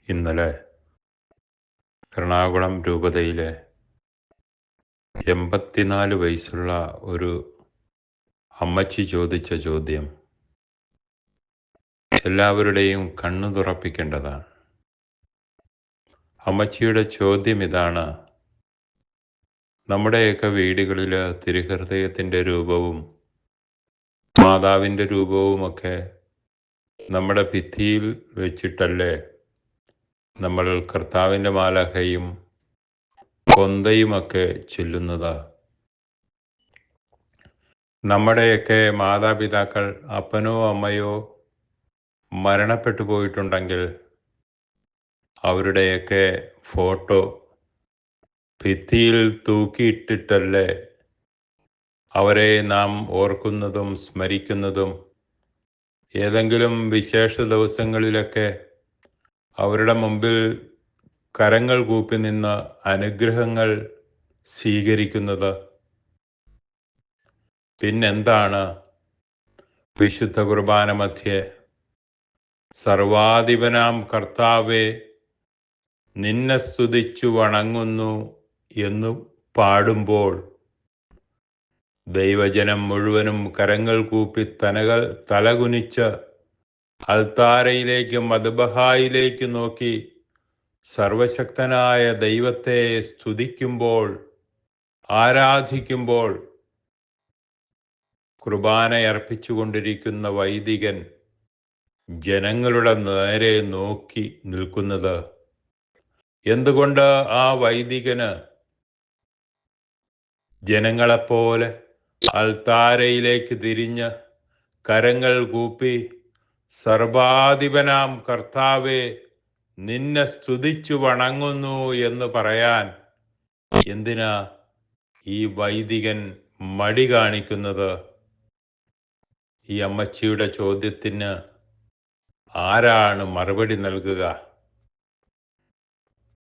ഇന്നലെ എറണാകുളം രൂപതയിലെ 84 വയസ്സുള്ള ഒരു അമ്മച്ചി ചോദിച്ച ചോദ്യം എല്ലാവരുടെയും കണ്ണു തുറപ്പിക്കേണ്ടതാണ്. അമ്മച്ചിയുടെ ചോദ്യം ഇതാണ്: നമ്മുടെയൊക്കെ വീടുകളിൽ തിരുഹൃദയത്തിൻ്റെ രൂപവും മാതാവിൻ്റെ രൂപവുമൊക്കെ നമ്മുടെ ഭിത്തിയിൽ വെച്ചിട്ടല്ലേ നമ്മൾ കർത്താവിൻ്റെ മാലാഖയും കൊന്തയുമൊക്കെ ചൊല്ലുന്നത്? നമ്മുടെയൊക്കെ മാതാപിതാക്കൾ, അപ്പനോ അമ്മയോ മരണപ്പെട്ടു പോയിട്ടുണ്ടെങ്കിൽ അവരുടെയൊക്കെ ഫോട്ടോ ഭിത്തിയിൽ തൂക്കിയിട്ടിട്ടല്ലേ അവരെ നാം ഓർക്കുന്നതും സ്മരിക്കുന്നതും? ഏതെങ്കിലും വിശേഷ ദിവസങ്ങളിലൊക്കെ അവരുടെ മുമ്പിൽ കരങ്ങൾ കൂപ്പി നിന്ന് അനുഗ്രഹങ്ങൾ സ്വീകരിക്കുന്നത്? പിന്നെന്താണ് വിശുദ്ധ കുർബാന മധ്യേ സർവാധിപനാം കർത്താവെ, നിന്നെ സ്തുതിച്ചു വണങ്ങുന്നു എന്നു പാടുമ്പോൾ ദൈവജനം മുഴുവനും കരങ്ങൾ കൂപ്പി തലകുനിച്ച് അൾത്താരയിലേക്ക് മദ്ബഹായിലേക്ക് നോക്കി സർവശക്തനായ ദൈവത്തെ സ്തുതിക്കുമ്പോൾ, ആരാധിക്കുമ്പോൾ, കുർബാനയർപ്പിച്ചുകൊണ്ടിരിക്കുന്ന വൈദികൻ ജനങ്ങളുടെ നേരെ നോക്കി നിൽക്കുന്നത് എന്തുകൊണ്ട്? ആ വൈദികന് ജനങ്ങളെപ്പോലെ അൾത്താരയിലേക്ക് തിരിഞ്ഞ് കരങ്ങൾ കൂപ്പി സർവാധിപനാം കർത്താവെ, നിന്നെ സ്തുതിച്ചു വണങ്ങുന്നു എന്ന് പറയാൻ എന്തിനാ ഈ വൈദികൻ മടി കാണിക്കുന്നത്? ഈ അമ്മച്ചിയുടെ ചോദ്യത്തിന് ആരാണ് മറുപടി നൽകുക?